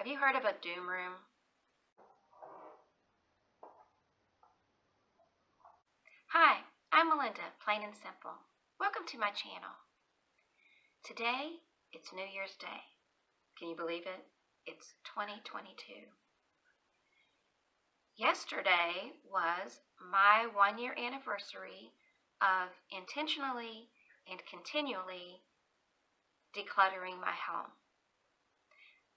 Have you heard of a doom room? Hi, I'm Melinda, plain and simple. Welcome to my channel. Today, it's New Year's Day. Can you believe it? It's 2022. Yesterday was my 1-year anniversary of intentionally and continually decluttering my home.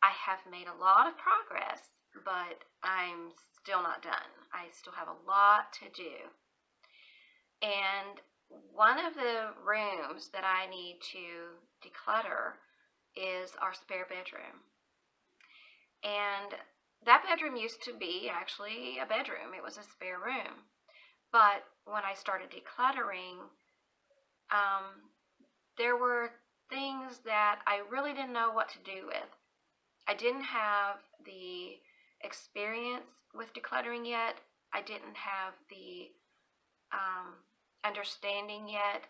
I have made a lot of progress, but I'm still not done. I still have a lot to do. And one of the rooms that I need to declutter is our spare bedroom. And that bedroom used to be actually a bedroom. It was a spare room. But when I started decluttering, there were things that I really didn't know what to do with. I didn't have the experience with decluttering yet. I didn't have the understanding yet.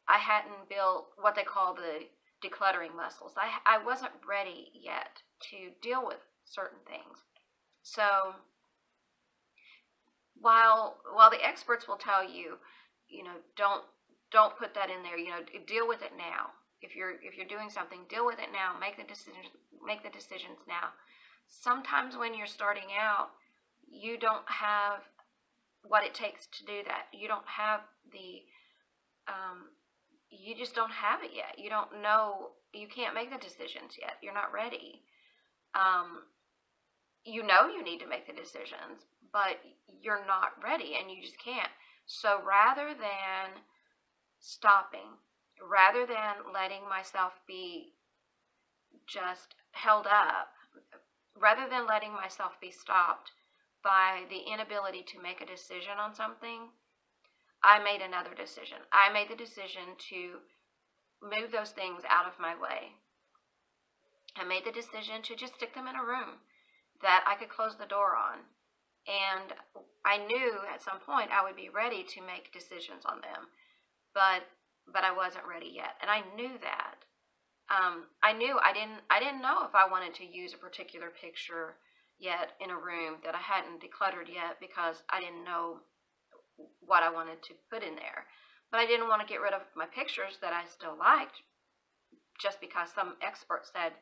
I hadn't built what they call the decluttering muscles. I wasn't ready yet to deal with certain things. So while the experts will tell you, don't put that in there. Deal with it now. If you're doing something, deal with it now. Make the decisions now. Sometimes when you're starting out, you don't have what it takes to do that. You don't have you just don't have it yet. You don't know, you can't make the decisions yet. You're not ready. You know you need to make the decisions, but you're not ready and you just can't. So rather than stopping, rather than letting myself be just held up, rather than letting myself be stopped by the inability to make a decision on something, I made another decision. I made the decision to move those things out of my way. I made the decision to just stick them in a room that I could close the door on. And I knew at some point I would be ready to make decisions on them, but I wasn't ready yet, and I knew that. I knew I didn't know if I wanted to use a particular picture yet in a room that I hadn't decluttered yet because I didn't know what I wanted to put in there. But I didn't want to get rid of my pictures that I still liked just because some expert said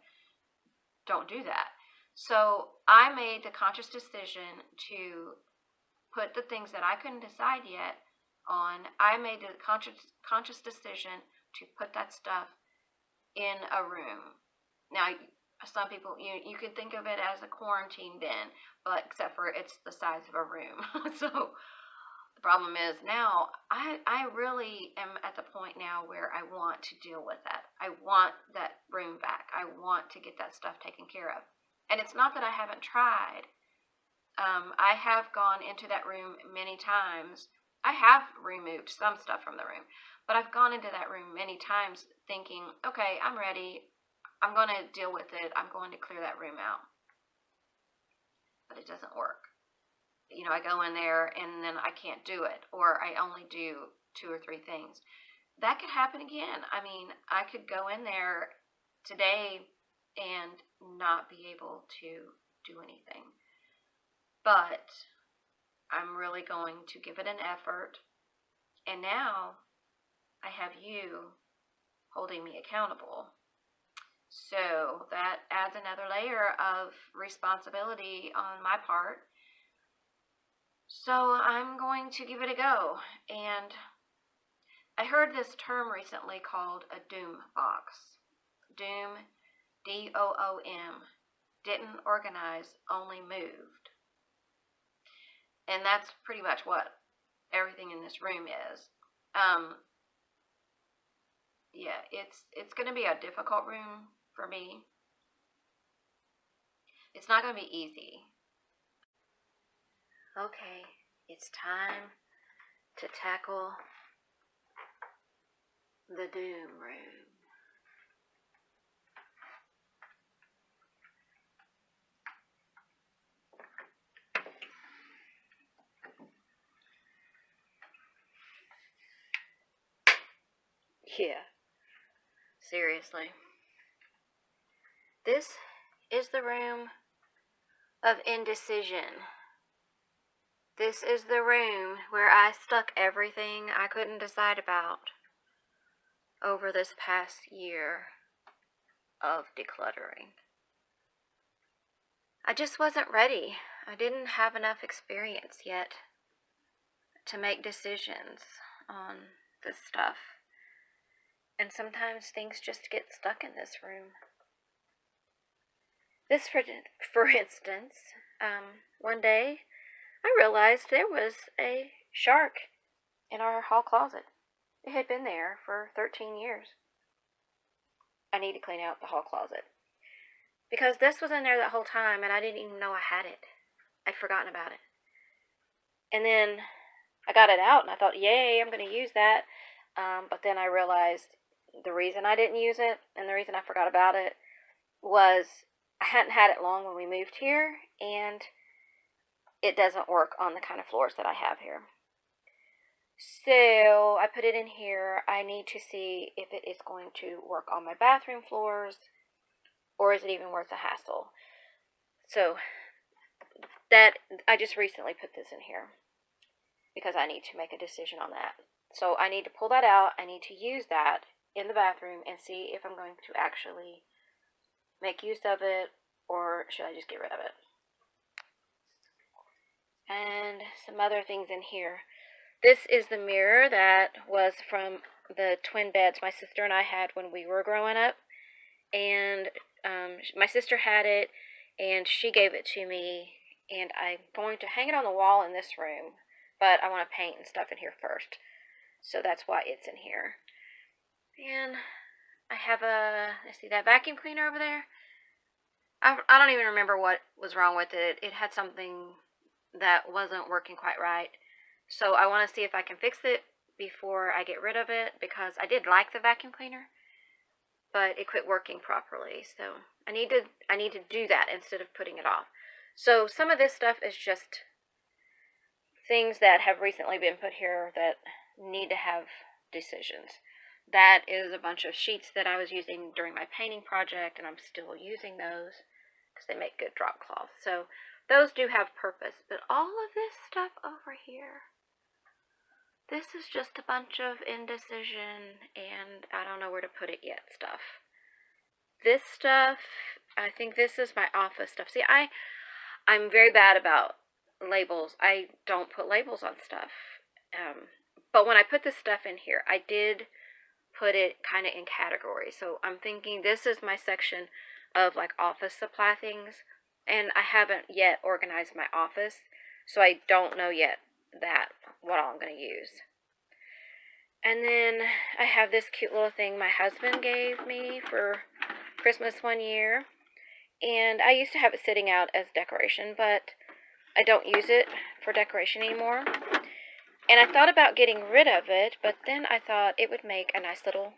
don't do that. So I made the conscious decision to put the things that I couldn't decide yet on. I made the conscious decision to put that stuff in a room. Now, some people, you could think of it as a quarantine bin, but except for it's the size of a room. So the problem is now I really am at the point now where I want to deal with that. I want that room back. I want to get that stuff taken care of. And it's not that I haven't tried. I have gone into that room many times. I have removed some stuff from the room, but I've gone into that room many times thinking, okay, I'm ready. I'm going to deal with it. I'm going to clear that room out. But it doesn't work. I go in there and then I can't do it, or I only do 2 or 3 things. That could happen again. I mean, I could go in there today and not be able to do anything. But I'm really going to give it an effort. And now I have you holding me accountable. So that adds another layer of responsibility on my part. So I'm going to give it a go. And I heard this term recently called a doom box. Doom, D-O-O-M, didn't organize, only moved. And that's pretty much what everything in this room is. Yeah, it's going to be a difficult room for me. It's not going to be easy. Okay, it's time to tackle the doom room. Yeah, seriously. This is the room of indecision. This is the room where I stuck everything I couldn't decide about over this past year of decluttering. I just wasn't ready. I didn't have enough experience yet to make decisions on this stuff. And sometimes things just get stuck in this room. This, for instance, one day I realized there was a shark in our hall closet. It had been there for 13 years. I need to clean out the hall closet. Because this was in there that whole time and I didn't even know I had it. I'd forgotten about it. And then I got it out and I thought, yay, I'm going to use that. But then I realized the reason I didn't use it and the reason I forgot about it was I hadn't had it long when we moved here, and it doesn't work on the kind of floors that I have here. So I put it in here. I need to see if it is going to work on my bathroom floors, or is it even worth the hassle? So that I just recently put this in here because I need to make a decision on that. So I need to pull that out. I need to use that in the bathroom and see if I'm going to actually make use of it, or should I just get rid of it? And some other things in here. This is the mirror that was from the twin beds my sister and I had when we were growing up. And my sister had it, and she gave it to me, and I'm going to hang it on the wall in this room, but I want to paint and stuff in here first. So that's why it's in here. And I have let's see, that vacuum cleaner over there. I don't even remember what was wrong with it. It had something that wasn't working quite right. So I want to see if I can fix it before I get rid of it, because I did like the vacuum cleaner, but it quit working properly. So I need to do that instead of putting it off. So some of this stuff is just things that have recently been put here that need to have decisions. That is a bunch of sheets that I was using during my painting project, and I'm still using those because they make good drop cloth. So those do have purpose. But all of this stuff over here, this is just a bunch of indecision and I don't know where to put it yet stuff. This stuff, I think this is my office stuff. See, I'm very bad about labels. I don't put labels on stuff. But when I put this stuff in here, I did put it kind of in categories. So I'm thinking this is my section of like office supply things, and I haven't yet organized my office, so I don't know yet what all I'm going to use. And then I have this cute little thing my husband gave me for Christmas one year, and I used to have it sitting out as decoration, but I don't use it for decoration anymore. And I thought about getting rid of it, but then I thought it would make a nice little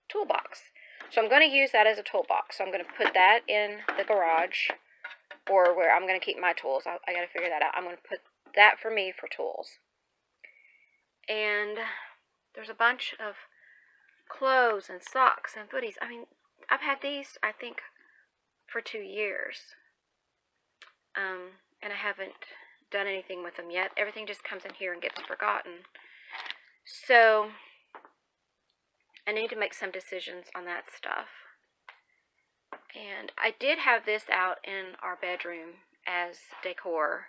toolbox. So I'm going to use that as a toolbox. So I'm going to put that in the garage, or where I'm going to keep my tools. I got to figure that out. I'm going to put that for me for tools. And there's a bunch of clothes and socks and footies. I mean, I've had these, I think, for 2 years. And I haven't done anything with them yet. Everything just comes in here and gets forgotten. So I need to make some decisions on that stuff. And I did have this out in our bedroom as decor.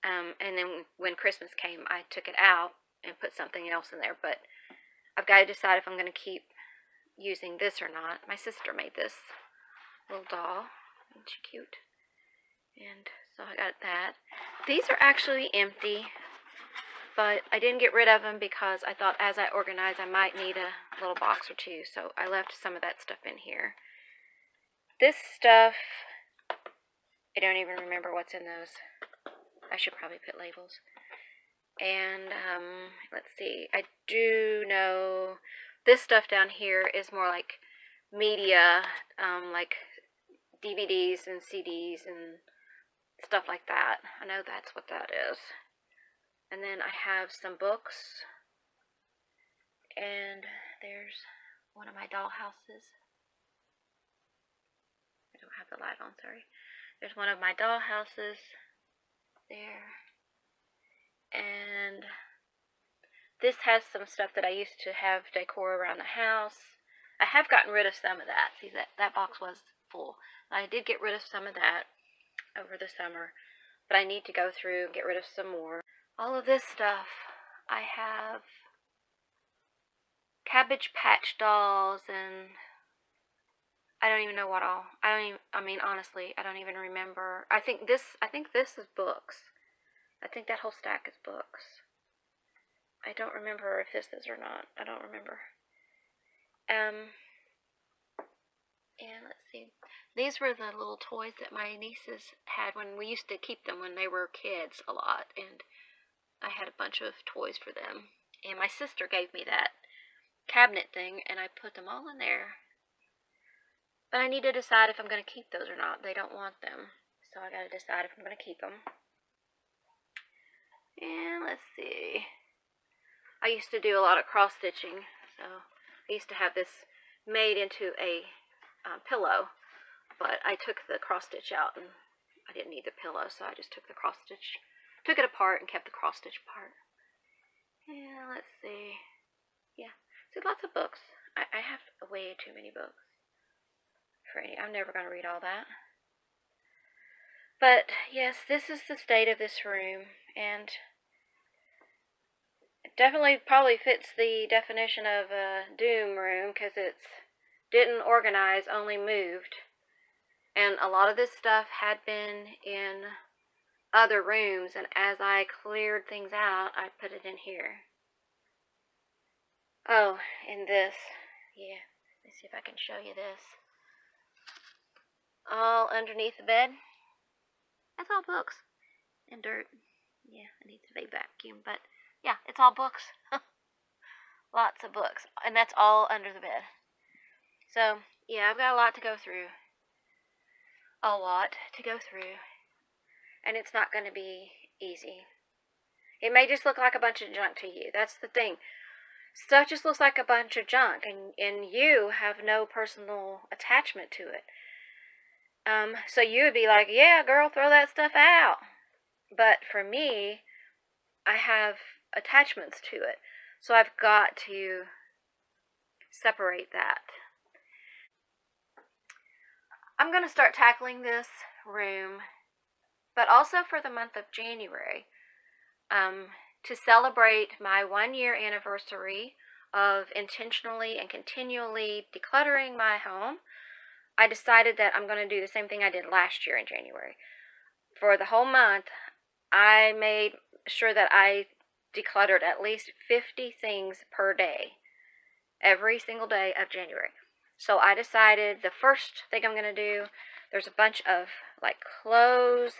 And then when Christmas came, I took it out and put something else in there. But I've got to decide if I'm going to keep using this or not. My sister made this little doll. Isn't she cute? And so I got that. These are actually empty, but I didn't get rid of them because I thought as I organize I might need a little box or two, so I left some of that stuff in here. This stuff, I don't even remember what's in those. I should probably put labels. And let's see, I do know this stuff down here is more like media, like DVDs and CDs and stuff like that. I know that's what that is. And then I have some books. And there's one of my doll houses. I don't have the light on, sorry. There's one of my doll houses there. And this has some stuff that I used to have decor around the house. I have gotten rid of some of that. See, that box was full. I did get rid of some of that over the summer, but I need to go through and get rid of some more. All of this stuff, I have Cabbage Patch dolls, and I don't even know what all. Honestly, I don't even remember. I think this is books. I think that whole stack is books. I don't remember if this is or not. I don't remember. And let's see. These were the little toys that my nieces had when we used to keep them when they were kids a lot, and I had a bunch of toys for them. And my sister gave me that cabinet thing, and I put them all in there. But I need to decide if I'm going to keep those or not. They don't want them, so I got to decide if I'm going to keep them. And let's see. I used to do a lot of cross stitching, so I used to have this made into a pillow, but I took the cross stitch out and I didn't need the pillow, so I just took the cross stitch, took it apart and kept the cross stitch part. Yeah, let's see. Yeah, so lots of books. I have way too many books. I'm never going to read all that. But yes, this is the state of this room, and it definitely probably fits the definition of a doom room because it's didn't organize, only moved. And a lot of this stuff had been in other rooms, and as I cleared things out, I put it in here. Oh, and this. Yeah, let me see if I can show you this. All underneath the bed. That's all books and dirt. Yeah, it needs to be vacuumed, but yeah, it's all books. Lots of books, and that's all under the bed. So, yeah, I've got a lot to go through. A lot to go through. And it's not going to be easy. It may just look like a bunch of junk to you. That's the thing. Stuff just looks like a bunch of junk, and you have no personal attachment to it. So you would be like, yeah, girl, throw that stuff out. But for me, I have attachments to it. So I've got to separate that. I'm going to start tackling this room, but also for the month of January, to celebrate my 1-year anniversary of intentionally and continually decluttering my home. I decided that I'm going to do the same thing I did last year in January. For the whole month, I made sure that I decluttered at least 50 things per day, every single day of January. So I decided the first thing I'm going to do, there's a bunch of like clothes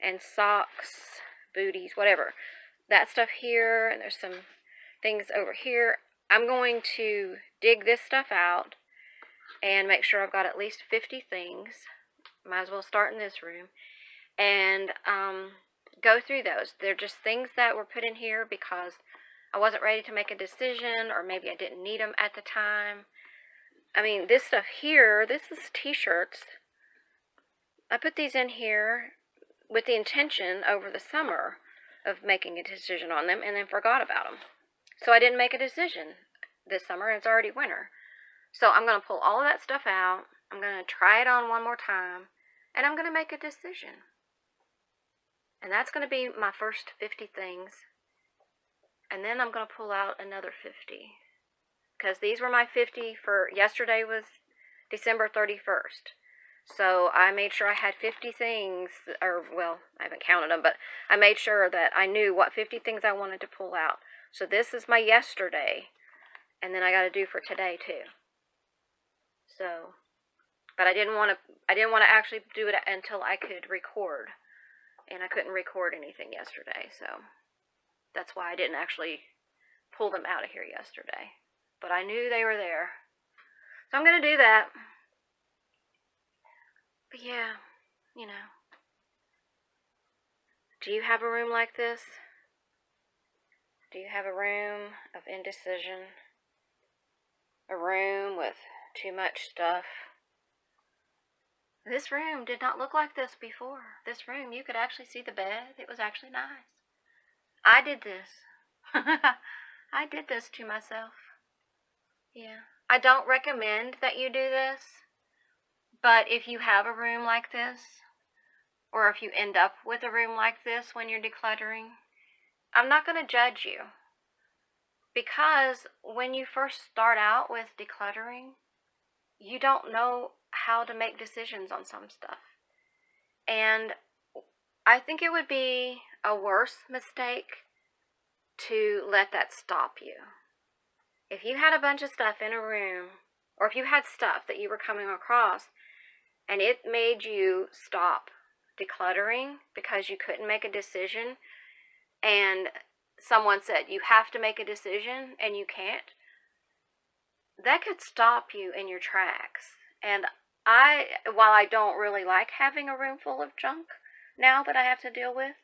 and socks, booties, whatever. That stuff here, and there's some things over here. I'm going to dig this stuff out and make sure I've got at least 50 things. Might as well start in this room. And go through those. They're just things that were put in here because I wasn't ready to make a decision, or maybe I didn't need them at the time. I mean, this stuff here, this is t-shirts. I put these in here with the intention over the summer of making a decision on them, and then forgot about them. So I didn't make a decision this summer, and it's already winter. So I'm going to pull all of that stuff out. I'm going to try it on one more time, and I'm going to make a decision. And that's going to be my first 50 things. And then I'm going to pull out another 50. Because these were my 50 for yesterday was December 31st. So I made sure I had 50 things, or well, I haven't counted them, but I made sure that I knew what 50 things I wanted to pull out. So this is my yesterday, and then I got to do for today too. So, but I didn't want to actually do it until I could record, and I couldn't record anything yesterday, so that's why I didn't actually pull them out of here yesterday. But I knew they were there, so I'm going to do that. But yeah, you know. Do you have a room like this? Do you have a room of indecision? A room with too much stuff? This room did not look like this before. This room, you could actually see the bed. It was actually nice. I did this. I did this to myself. Yeah. I don't recommend that you do this, but if you have a room like this, or if you end up with a room like this when you're decluttering, I'm not going to judge you. Because when you first start out with decluttering, you don't know how to make decisions on some stuff. And I think it would be a worse mistake to let that stop you. If you had a bunch of stuff in a room, or if you had stuff that you were coming across and it made you stop decluttering because you couldn't make a decision, and someone said you have to make a decision and you can't, that could stop you in your tracks. And while I don't really like having a room full of junk now that I have to deal with,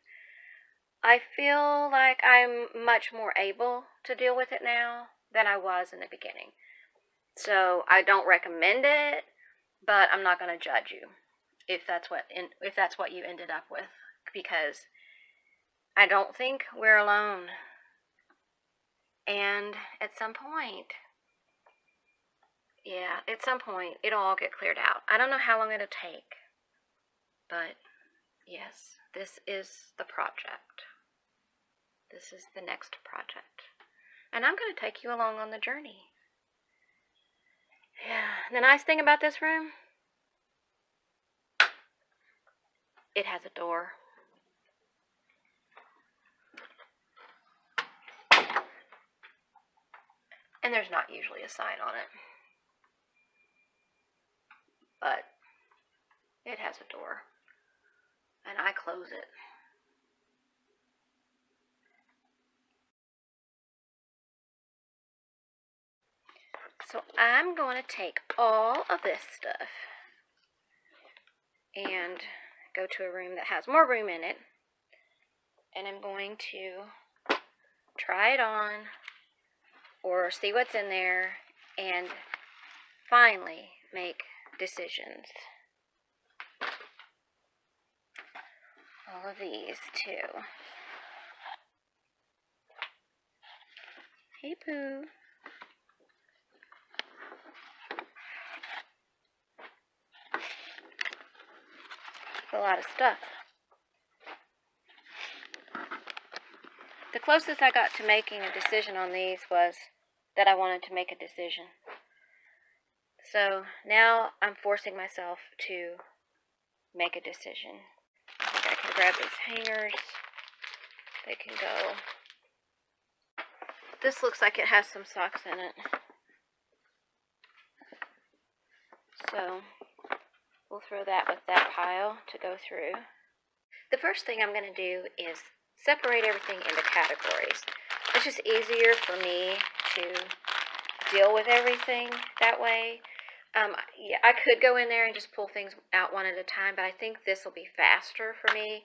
I feel like I'm much more able to deal with it now than I was in the beginning. So I don't recommend it, but I'm not going to judge you if that's what you ended up with, because I don't think we're alone. And at some point, it'll all get cleared out. I don't know how long it'll take, but yes, this is the project. This is the next project. And I'm going to take you along on the journey. Yeah, the nice thing about this room, it has a door. And there's not usually a sign on it, but it has a door, and I close it. So I'm going to take all of this stuff and go to a room that has more room in it, and I'm going to try it on or see what's in there and finally make decisions. All of these too. Hey, Pooh. A lot of stuff. The closest I got to making a decision on these was that I wanted to make a decision. So now I'm forcing myself to make a decision. I think I can grab these hangers. They can go. This looks like it has some socks in it. So we'll throw that with that pile to go through. The first thing I'm going to do is separate everything into categories. It's just easier for me to deal with everything that way. Yeah, I could go in there and just pull things out one at a time, but I think this will be faster for me.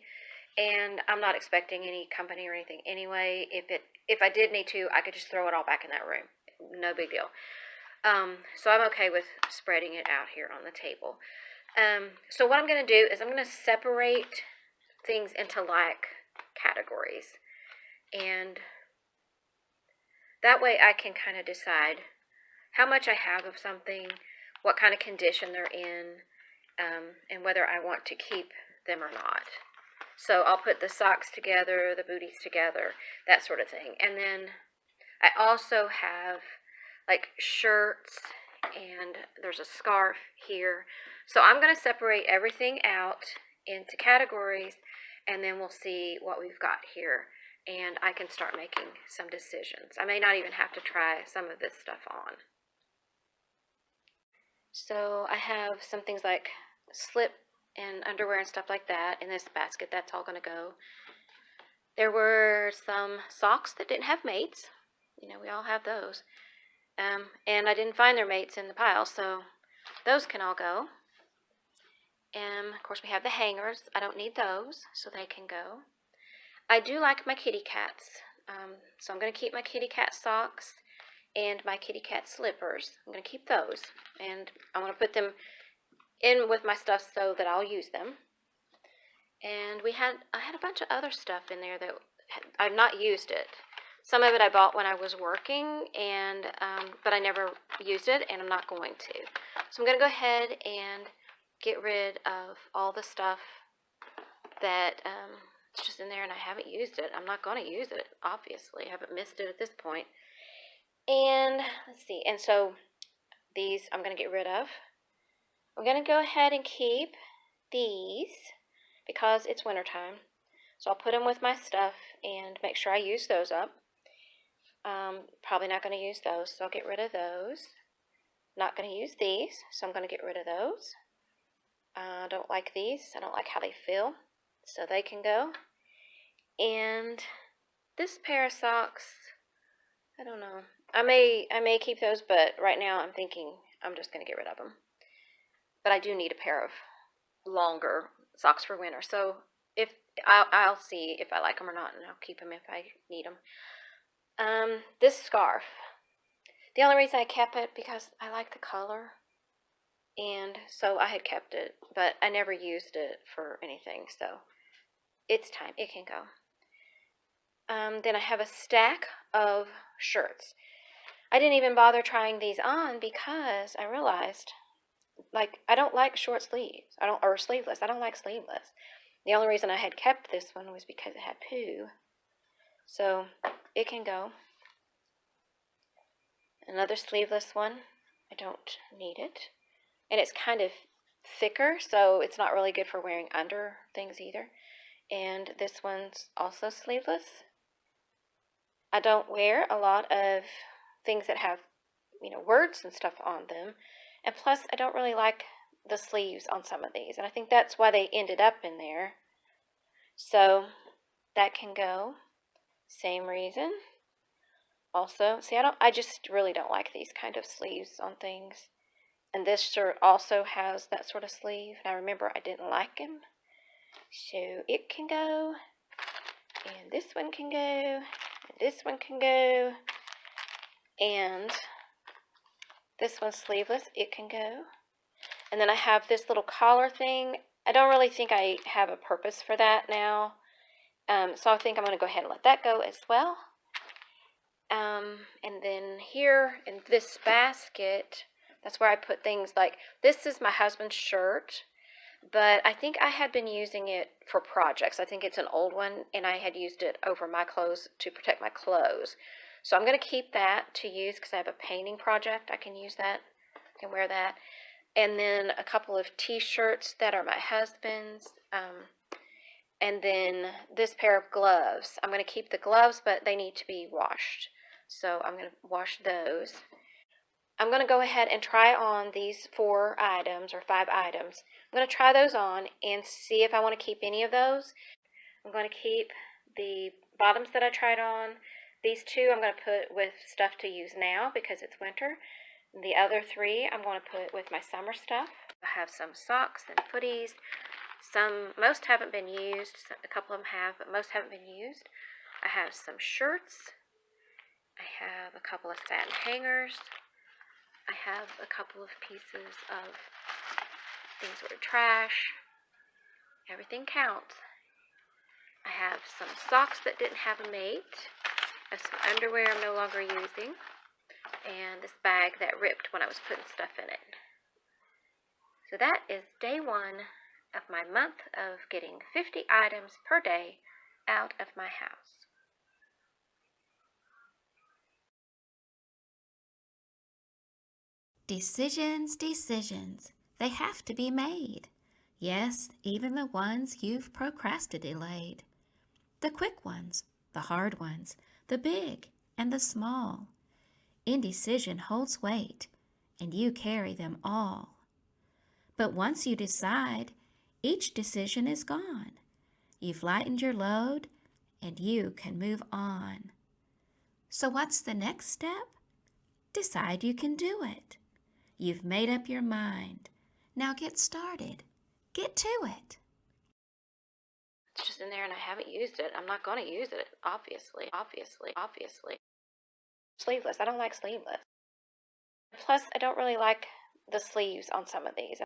And I'm not expecting any company or anything anyway. If I did need to, I could just throw it all back in that room. No big deal. So I'm okay with spreading it out here on the table. So what I'm going to do is I'm going to separate things into like categories. And that way I can kind of decide how much I have of something, what kind of condition they're in, and whether I want to keep them or not. So I'll put the socks together, the booties together, that sort of thing. And then I also have like shirts, and there's a scarf here. So I'm going to separate everything out into categories, and then we'll see what we've got here. And I can start making some decisions. I may not even have to try some of this stuff on. So I have some things like slip and underwear and stuff like that in this basket. That's all going to go. There were some socks that didn't have mates. You know, we all have those. And I didn't find their mates in the pile, so those can all go. And of course we have the hangers. I don't need those, so they can go. I do like my kitty cats. So I'm going to keep my kitty cat socks and my kitty cat slippers. I'm going to keep those. And I'm going to put them in with my stuff so that I'll use them. And I had a bunch of other stuff in there that I've not used it. Some of it I bought when I was working, and but I never used it, and I'm not going to. So I'm going to go ahead and get rid of all the stuff that it's just in there and I haven't used it. I'm not going to use it, obviously. I haven't missed it at this point. And let's see. And so these I'm going to get rid of. I'm going to go ahead and keep these because it's wintertime. So I'll put them with my stuff and make sure I use those up. Probably not going to use those, so I'll get rid of those. Not going to use these, so I'm going to get rid of those. I don't like these. I don't like how they feel, so they can go. And this pair of socks, I don't know. I may keep those, but right now I'm thinking I'm just going to get rid of them. But I do need a pair of longer socks for winter, so if I'll see if I like them or not, and I'll keep them if I need them. This scarf. The only reason I kept it because I like the color, and so I had kept it, but I never used it for anything, so it's time. It can go. Then I have a stack of shirts. I didn't even bother trying these on because I realized, like, I don't like short sleeves. Or sleeveless. I don't like sleeveless. The only reason I had kept this one was because it had poo. So it can go. Another sleeveless one. I don't need it. And it's kind of thicker, so it's not really good for wearing under things either. And this one's also sleeveless. I don't wear a lot of things that have, words and stuff on them. And plus, I don't really like the sleeves on some of these. And I think that's why they ended up in there. So that can go. Same reason. Also, see, I just really don't like these kind of sleeves on things. And this shirt also has that sort of sleeve. And I remember I didn't like him. So it can go. And this one can go. And this one can go. And this one's sleeveless. It can go. And then I have this little collar thing. I don't really think I have a purpose for that now. So I think I'm going to go ahead and let that go as well. And then here in this basket, that's where I put things like, this is my husband's shirt, but I think I had been using it for projects. I think it's an old one, and I had used it over my clothes to protect my clothes. So I'm going to keep that to use because I have a painting project. I can use that. I can wear that. And then a couple of t-shirts that are my husband's. And then this pair of gloves. I'm going to keep the gloves, but they need to be washed. So I'm going to wash those. I'm going to go ahead and try on these 4 items or 5 items. I'm going to try those on and see if I want to keep any of those. I'm going to keep the bottoms that I tried on. These 2 I'm going to put with stuff to use now because it's winter. The other 3 I'm going to put with my summer stuff. I have some socks and footies. Most haven't been used. A couple of them have, but most haven't been used. I have some shirts. I have a couple of satin hangers. I have a couple of pieces of things that are trash. Everything counts. I have some socks that didn't have a mate. I have some underwear I'm no longer using. And this bag that ripped when I was putting stuff in it. So that is day 1 of my month of getting 50 items per day out of my house. Decisions, decisions. They have to be made. Yes, even the ones you've procrastinated. The quick ones, the hard ones, the big and the small. Indecision holds weight, and you carry them all. But once you decide, each decision is gone. You've lightened your load, and you can move on. So what's the next step? Decide you can do it. You've made up your mind. Now get started. Get to it. It's just in there and I haven't used it. I'm not going to use it, obviously. Sleeveless. I don't like sleeveless. Plus, I don't really like the sleeves on some of these.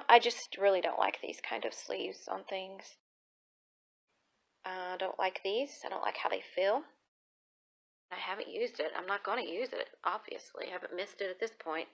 I just really don't like these kind of sleeves on things. I don't like these. I don't like how they feel. I haven't used it. I'm not going to use it, obviously. I haven't missed it at this point.